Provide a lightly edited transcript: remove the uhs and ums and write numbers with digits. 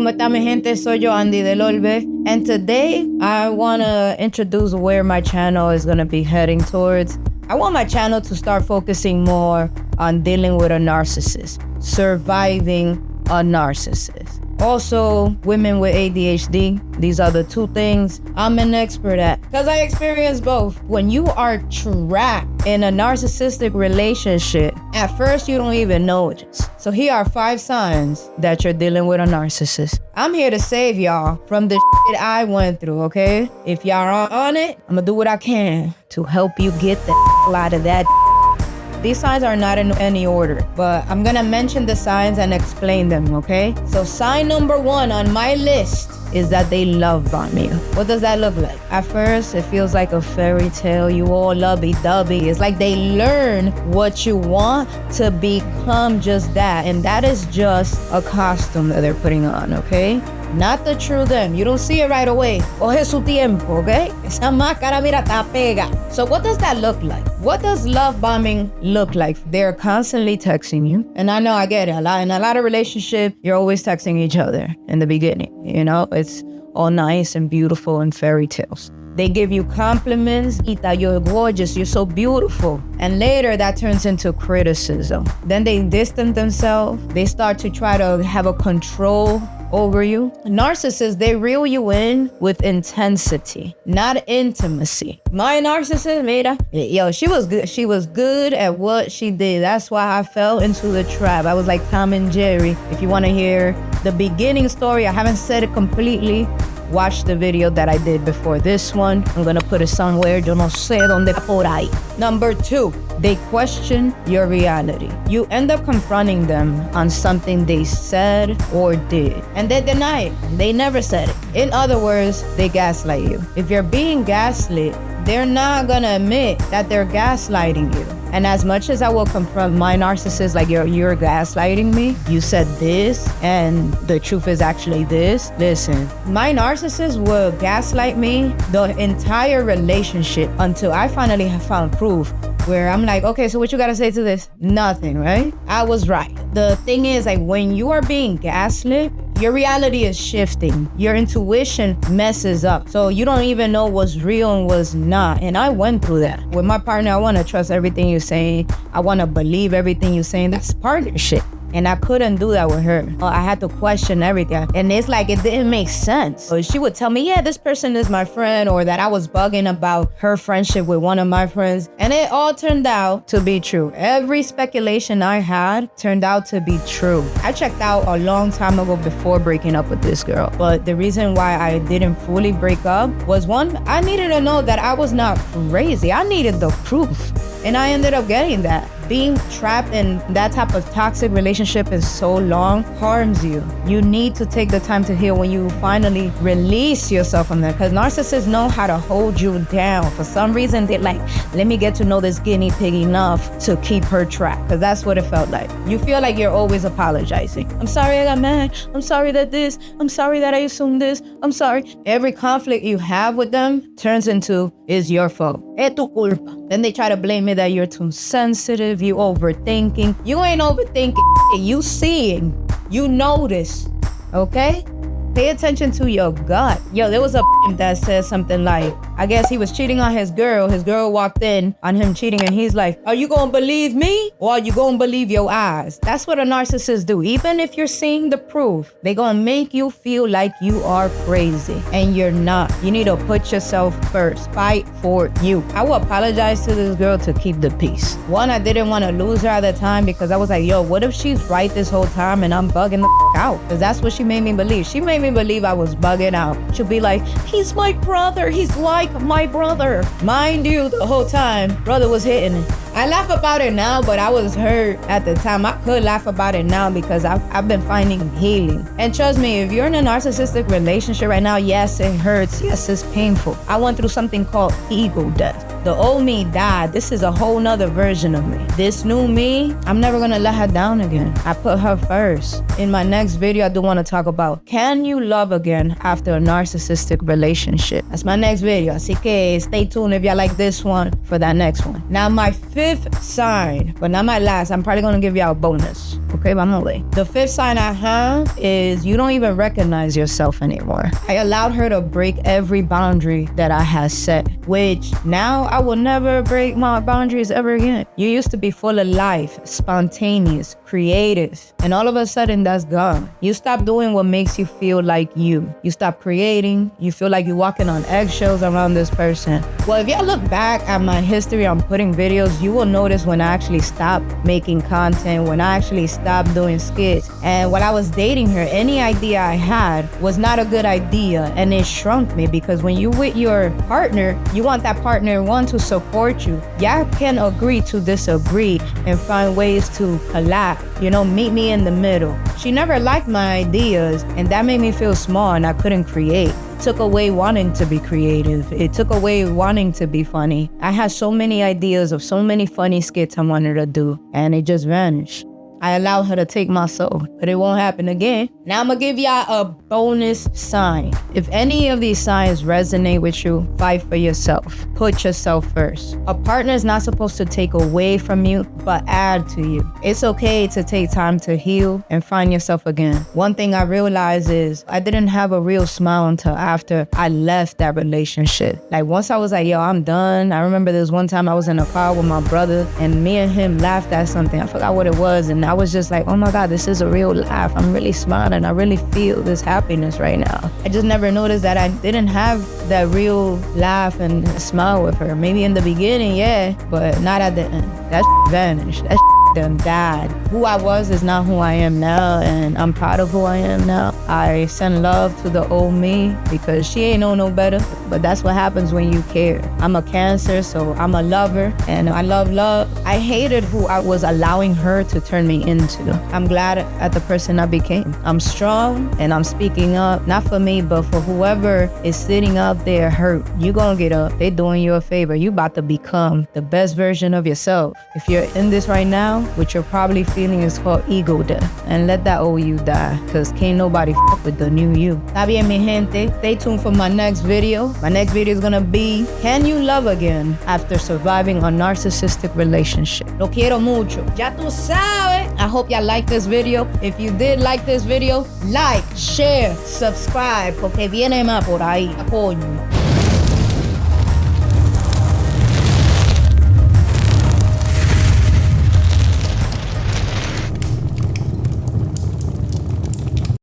¿Cómo está mi gente? Soy yo, Andy del Olve. And today, I want to introduce where my channel is going to be heading towards. I want my channel to start focusing more on dealing with a narcissist, surviving a narcissist. Also, women with ADHD, these are the two things I'm an expert at because I experienced both. When you are trapped in a narcissistic relationship, at first you don't even know it. So here are 5 signs that you're dealing with a narcissist. I'm here to save y'all from the shit I went through, okay? If y'all are on it, I'm gonna do what I can to help you get the out of that. These signs are not in any order, but I'm gonna mention the signs and explain them, okay? So sign number 1 on my list is that they love bomb you. What does that look like? At first, it feels like a fairy tale. You all lovey-dovey. It's like they learn what you want to become just that. And that is just a costume that they're putting on, okay? Not the true them. You don't see it right away. Coge su tiempo, okay? Esa máscara, mira, ta pega. So what does that look like? What does love bombing look like? They're constantly texting you. And I know I get it. In a lot of relationships, you're always texting each other in the beginning. You know, it's all nice and beautiful and fairy tales. They give you compliments. Ita, you're gorgeous, you're so beautiful. And later that turns into criticism. Then they distance themselves. They start to try to have a control over you. Narcissists, they reel you in with intensity, not intimacy. My narcissist, mira, yo, she was good. She was good at what she did. That's why I fell into the trap. I was like Tom and Jerry. If you want to hear the beginning story, I haven't said it completely. Watch the video that I did before this one. I'm gonna put it somewhere. Yo no sé dónde por ahí. Number 2, they question your reality. You end up confronting them on something they said or did, and they deny it. They never said it. In other words, they gaslight you. If you're being gaslit, they're not gonna admit that they're gaslighting you. And as much as I will confront my narcissist, like you're gaslighting me, you said this, and the truth is actually this. Listen, my narcissist will gaslight me the entire relationship until I finally have found proof where I'm like, okay, so what you gotta say to this? Nothing, right? I was right. The thing is, like, when you are being gaslit, your reality is shifting. Your intuition messes up. So you don't even know what's real and what's not. And I went through that. With my partner, I want to trust everything you're saying. I want to believe everything you're saying. That's partnership. And I couldn't do that with her. I had to question everything. And it's like, it didn't make sense. So she would tell me, yeah, this person is my friend, or that I was bugging about her friendship with one of my friends. And it all turned out to be true. Every speculation I had turned out to be true. I checked out a long time ago before breaking up with this girl. But the reason why I didn't fully break up was, 1, I needed to know that I was not crazy. I needed the proof. And I ended up getting that. Being trapped in that type of toxic relationship is so long harms you. You need to take the time to heal when you finally release yourself from that. Because narcissists know how to hold you down. For some reason, they're like, let me get to know this guinea pig enough to keep her trapped. Because that's what it felt like. You feel like you're always apologizing. I'm sorry I got mad. I'm sorry that this. I'm sorry that I assumed this. I'm sorry. Every conflict you have with them turns into, is your fault. Es tu culpa. Then they try to blame it that you're too sensitive, you overthinking. You ain't overthinking, you seeing, you notice, okay? Pay attention to your gut. Yo, there was a that said something like, I guess he was cheating on his girl. His girl walked in on him cheating and he's like, are you gonna believe me or are you gonna believe your eyes? That's what a narcissist do. Even if you're seeing the proof, they gonna make you feel like you are crazy and you're not. You need to put yourself first. Fight for you. I will apologize to this girl to keep the peace. 1, I didn't want to lose her at the time because I was like, yo, what if she's right this whole time and I'm bugging the out? Because that's what she made me believe. She made me believe I was bugging out. She'll be like, he's my brother. He's like my brother. Mind you, the whole time, brother was hitting it. I laugh about it now, but I was hurt at the time. I could laugh about it now because I've been finding healing. And trust me, if you're in a narcissistic relationship right now, yes, it hurts. Yes, it's painful. I went through something called ego death. The old me died. This is a whole nother version of me. This new me, I'm never gonna let her down again. I put her first. In my next video, I do want to talk about, can you love again after a narcissistic relationship? That's my next video. Así que stay tuned if y'all like this one for that next one. Now, my fifth sign, but not my last, I'm probably gonna give y'all a bonus. Okay, vamos a ver. The fifth sign I have is you don't even recognize yourself anymore. I allowed her to break every boundary that I had set, which now I will never break my boundaries ever again. You used to be full of life, spontaneous, creative, and all of a sudden that's gone. You stop doing what makes you feel like you. You stop creating. You feel like you're walking on eggshells around this person. Well, if y'all look back at my history on putting videos, you will notice when I actually stopped making content, when I actually stopped doing skits. And when I was dating her, any idea I had was not a good idea, and it shrunk me, because when you with your partner, you want that partner, one, to support you. Y'all can agree to disagree and find ways to collab, meet me in the middle. She never liked my ideas, and that made me feel small and I couldn't create. It took away wanting to be creative. It took away wanting to be funny. I had so many ideas of so many funny skits I wanted to do, and it just vanished. I allowed her to take my soul, but it won't happen again. Now I'm gonna give y'all a bonus sign. If any of these signs resonate with you, fight for yourself. Put yourself first. A partner is not supposed to take away from you, but add to you. It's okay to take time to heal and find yourself again. One thing I realized is I didn't have a real smile until after I left that relationship. Like, once I was like, yo, I'm done. I remember this one time I was in a car with my brother, and me and him laughed at something. I forgot what it was, and I was just like, oh my God, this is a real laugh. I'm really smiling. I really feel this happiness right now. I just never noticed that I didn't have that real laugh and smile with her. Maybe in the beginning, yeah, but not at the end. That vanished. That done died. Who I was is not who I am now, and I'm proud of who I am now. I send love to the old me because she ain't know no better, but that's what happens when you care. I'm a Cancer, so I'm a lover, and I love love. I hated who I was allowing her to turn me into. I'm glad at the person I became. I'm strong, and I'm speaking up, not for me, but for whoever is sitting up there hurt. You gonna get up. They doing you a favor. You about to become the best version of yourself. If you're in this right now, what you're probably feeling is called ego death. And let that old you die, because can't nobody f with the new you. Está bien, mi gente. Stay tuned for my next video. My next video is gonna be, can you love again after surviving a narcissistic relationship? Lo quiero mucho. Ya tú sabes. I hope y'all like this video. If you did like this video, like, share, subscribe, porque viene más por ahí. Apoyo.